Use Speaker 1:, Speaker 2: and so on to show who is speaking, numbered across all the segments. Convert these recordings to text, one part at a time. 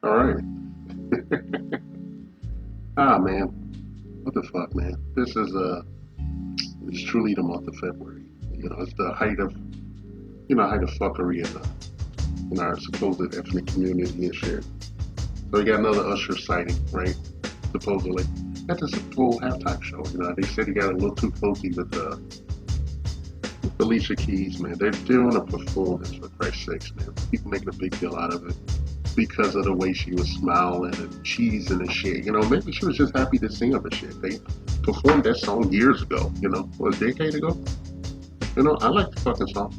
Speaker 1: All right. Man, what the fuck, man? It's truly the month of February. It's the height of height of fuckery in our supposed ethnic community and shit. So you got another Usher sighting, right? Supposedly at this full halftime show. They said he got a little too cozy with Alicia Keys, man. They're doing a performance for Christ's sakes, man. People making a big deal out of it because of the way she was smiling and cheesing and shit. Maybe she was just happy to see him and shit. They performed that song years ago, or a decade ago. I like the fucking song,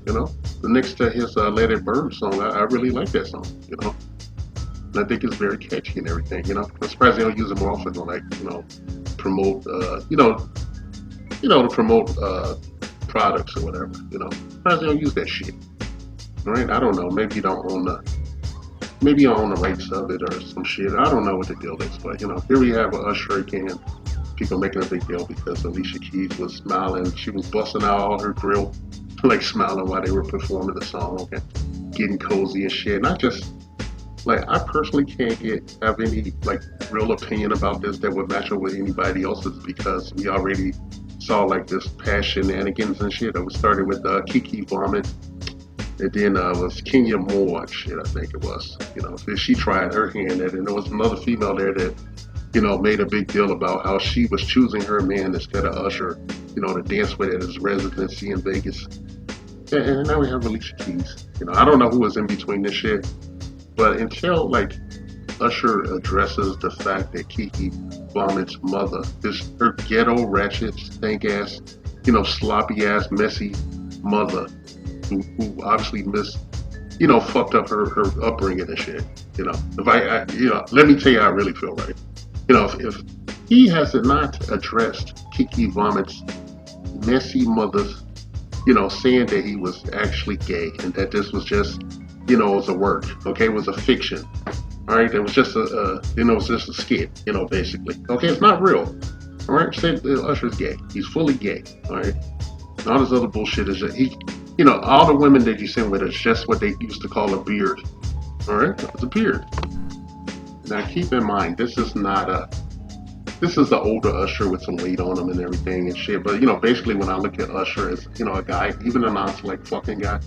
Speaker 1: you know. The next to his Let It Burn song, I really like that song. And I think it's very catchy and everything. I'm surprised they don't use it more often to like, promote, to promote products or whatever. I'm surprised they don't use that shit. All right, I don't know. Maybe you don't own the rights of it or some shit. I don't know what the deal is, but here we have a Usher again. People making a big deal because Alicia Keys was smiling. She was busting out all her grill, like smiling while they were performing the song and getting cozy and shit. And I personally can't have any like real opinion about this that would match up with anybody else's because we already saw like this past shenanigans and shit. It was started with Kiki Vomit, and then was Kenya Moore and shit. I think it was. She tried her hand at it, and there was another female there that made a big deal about how she was choosing her man instead of Usher, to dance with at his residency in Vegas. And now we have Alicia Keys. I don't know who was in between this shit, but until like Usher addresses the fact that Kiki Vomit's mother is her ghetto, ratchet, stank ass, sloppy ass, messy mother who obviously fucked up her upbringing and shit. If let me tell you how I really feel, right? If he has not addressed Kiki Vomit's messy mother's, saying that he was actually gay and that this was just, it was a work, okay, it was a fiction, all right, it was just it was just a skit, basically, okay, it's not real, all right. Say Usher's gay, he's fully gay, all right. And all this other bullshit is that all the women that you seen with is just what they used to call a beard, all right, it's a beard. Now keep in mind, this is the older Usher with some weight on him and everything and shit. But basically, when I look at Usher as a guy, even a non-select fucking guy,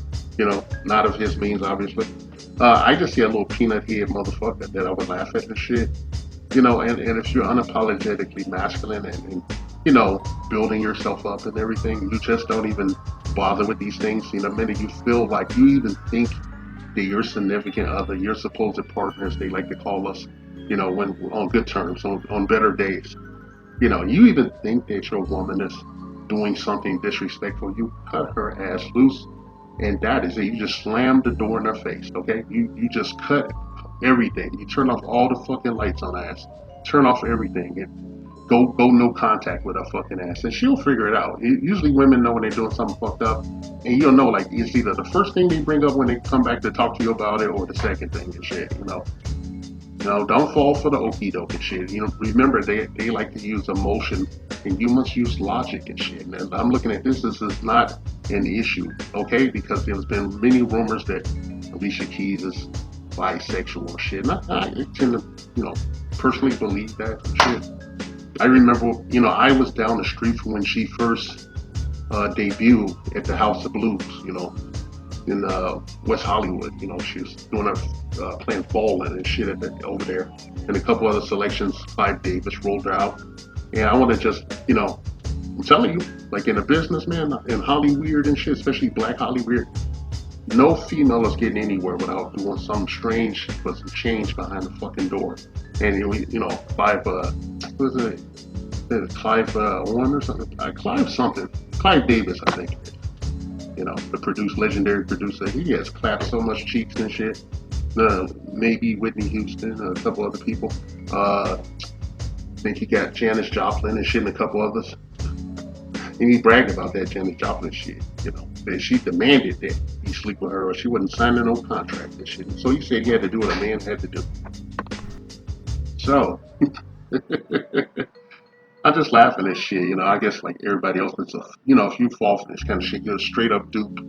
Speaker 1: not of his means, obviously. I just see a little peanut head motherfucker that I would laugh at and shit. And if you're unapologetically masculine and building yourself up and everything, you just don't even bother with these things. The minute you feel like you even think that your significant other, your supposed partners, they like to call us, when on good terms, on better days, you even think that your woman is doing something disrespectful, you cut her ass loose, and that is it. You just slam the door in her face, okay? You just cut everything. You turn off all the fucking lights on her ass. Turn off everything and go no contact with her fucking ass, and she'll figure it out. Usually, women know when they're doing something fucked up, and you'll know like it's either the first thing they bring up when they come back to talk to you about it, or the second thing and shit. No, don't fall for the okie doke and shit. Remember they like to use emotion, and you must use logic and shit. And I'm looking at this. This is not an issue, okay? Because there's been many rumors that Alicia Keys is bisexual and shit. And I tend to, personally believe that and shit. I remember, I was down the street from when she first debuted at the House of Blues. In West Hollywood. She was doing her playing bowling and shit over there, and a couple other selections. Clive Davis rolled her out, and I want to just, I'm telling you, like in a business, man, in Hollywood and shit, especially Black Hollywood, no female is getting anywhere without doing some strange but some change behind the fucking door. And Clive, what was it? Clive Owen or something? Clive something. Clive Davis, I think. The legendary producer, he has clapped so much cheeks and shit. Maybe Whitney Houston, a couple other people. I think he got Janis Joplin and shit, and a couple others. And he bragged about that Janis Joplin shit. That she demanded that he sleep with her, or she wasn't signing no contract and shit. So he said he had to do what a man had to do. So I'm just laughing at shit. I guess like everybody else, if you fall for this kind of shit, you're a straight up dupe.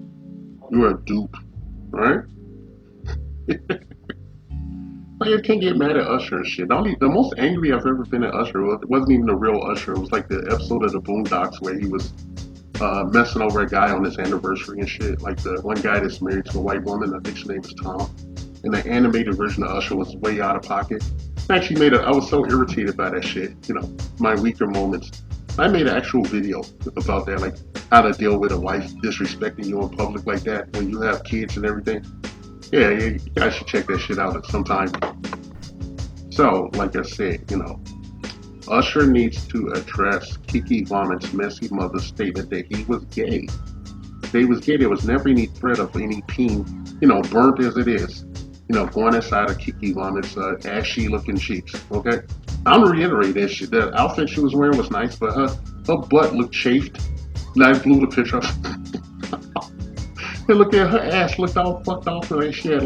Speaker 1: You're a dupe, right? Like, you can't get mad at Usher and shit. The most angry I've ever been at Usher wasn't even the real Usher. It was like the episode of the Boondocks where he was messing over a guy on his anniversary and shit. Like the one guy that's married to a white woman, I think his name is Tom. And the animated version of Usher was way out of pocket. I actually I was so irritated by that shit, my weaker moments. I made an actual video about that, like how to deal with a wife disrespecting you in public like that when you have kids and everything. Yeah, you guys should check that shit out at some time. So, like I said, Usher needs to address Kiki Vomit's messy mother's statement that he was gay. They was gay. There was never any threat of any peen, burnt as it is, going inside of Kiki Vomit's ashy looking cheeks. Okay? I'm gonna reiterate that shit. The outfit she was wearing was nice, but her butt looked chafed. And I blew the picture up. And look at her ass looked all fucked off and like she had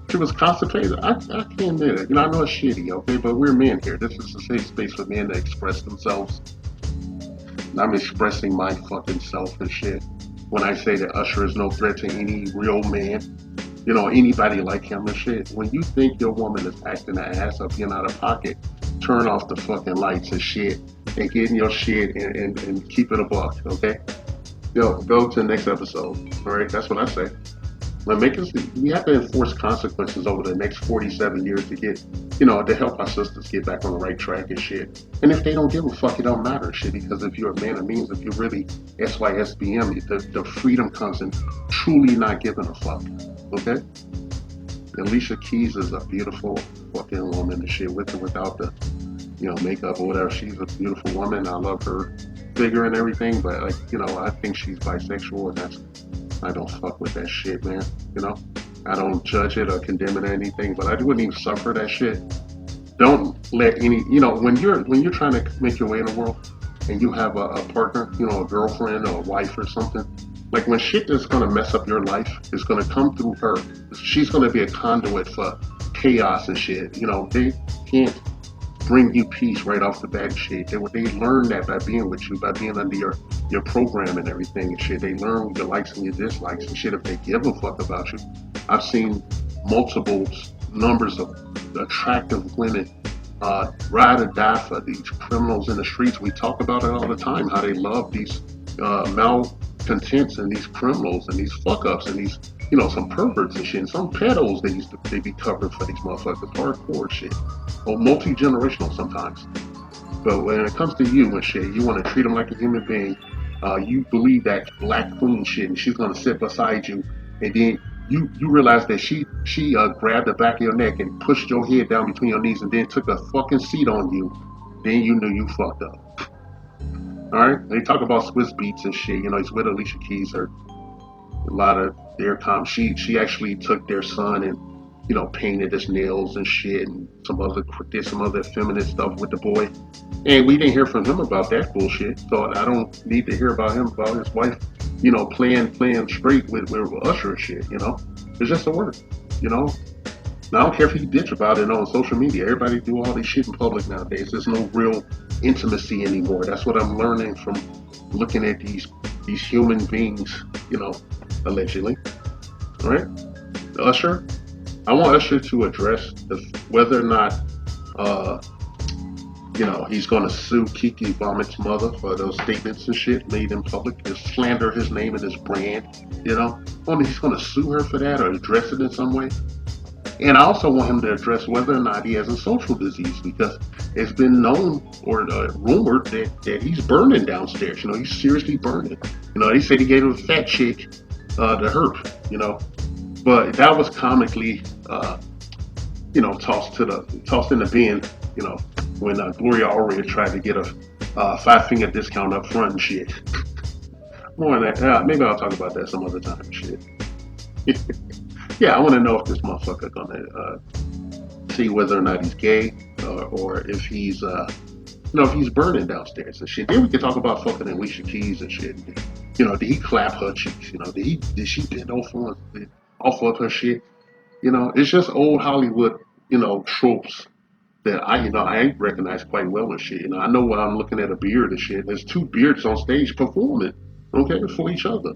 Speaker 1: she was constipated. I can't admit it. I know it's shitty, okay, but we're men here. This is a safe space for men to express themselves. And I'm expressing my fucking self and shit when I say that Usher is no threat to any real man. Anybody like him and shit. When you think your woman is acting her ass up, being out of pocket, turn off the fucking lights and shit and get in your shit and keep it a buck, okay? Go to the next episode. All right, that's what I say. We have to enforce consequences over the next 47 years to get, to help our sisters get back on the right track and shit. And if they don't give a fuck, it don't matter, shit. Because if you're a man of means, if you're really SYSBM, the freedom comes in truly not giving a fuck. Okay. Alicia Keys is a beautiful fucking woman and shit, with or without the, makeup or whatever. She's a beautiful woman. I love her figure and everything, but I think she's bisexual, and I don't fuck with that shit, man. I don't judge it or condemn it or anything, but I wouldn't even suffer that shit. Don't let any, when you're trying to make your way in the world and you have a partner, a girlfriend or a wife or something, like when shit is gonna mess up your life, it's gonna come through her. She's gonna be a conduit for chaos and shit. They can't bring you peace right off the bat and shit. They learn that by being with you, by being under your program and everything and shit. They learn your likes and your dislikes and shit if they give a fuck about you. I've seen multiple numbers of attractive women ride or die for these criminals in the streets. We talk about it all the time, how they love these malcontents and these criminals and these fuck ups and these some perverts and shit, and some pedos they be covered for these motherfuckers, hardcore shit, or multi-generational sometimes. But when it comes to you and shit, you want to treat them like a human being. You believe that black queen shit, and she's gonna sit beside you, and then you realize that she grabbed the back of your neck and pushed your head down between your knees, and then took a fucking seat on you. Then you knew you fucked up. All right. They talk about Swiss Beats and shit. He's with Alicia Keys. Or a lot of their she actually took their son and painted his nails and shit, and did some other feminist stuff with the boy. And we didn't hear from him about that bullshit. So I don't need to hear about him, about his wife, playing straight with Usher and shit. It's just a word. And I don't care if he bitch about it on social media. Everybody do all this shit in public nowadays. There's no real intimacy anymore. That's what I'm learning from looking at these human beings, allegedly. All right? Usher, I want Usher to address whether or not, he's going to sue Kiki Vomit's mother for those statements and shit made in public, to slander his name and his brand, Whether he's going to sue her for that or address it in some way. And I also want him to address whether or not he has a social disease, because it's been known or rumored that he's burning downstairs. He's seriously burning. They said he gave a fat chick the herp, but that was comically, tossed in the bin, when Gloria Allred tried to get a 5-finger discount up front and shit. More on that. Maybe I'll talk about that some other time and shit. Yeah, I want to know if this motherfucker gonna see whether or not he's gay, or if he's if he's burning downstairs and shit. Then we can talk about fucking Alicia Keys and shit. Did he clap her cheeks? Did she bend off of her shit? It's just old Hollywood, tropes that I recognize quite well and shit. I know when I'm looking at a beard and shit. There's two beards on stage performing, okay, for each other.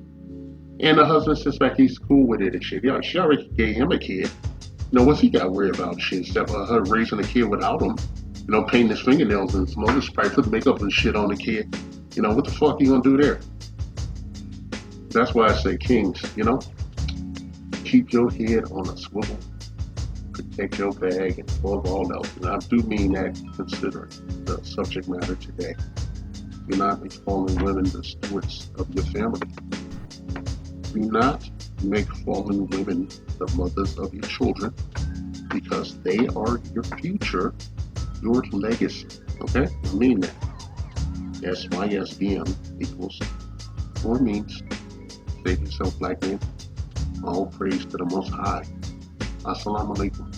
Speaker 1: And the husband sits back, he's cool with it and shit. She already gave him a kid. what's he got worried about? Shit, except her raising a kid without him. Painting his fingernails and some other probably put makeup and shit on the kid. What the fuck you gonna do there? That's why I say kings, keep your head on a swivel, protect your bag, and above all else. And I do mean that considering the subject matter today. Do not make fallen women the stewards of your family. Do not make fallen women the mothers of your children because they are your future, your legacy. Okay? I mean that. SYSBM equals or means save yourself, black man. All praise to the Most High. Assalamu alaikum.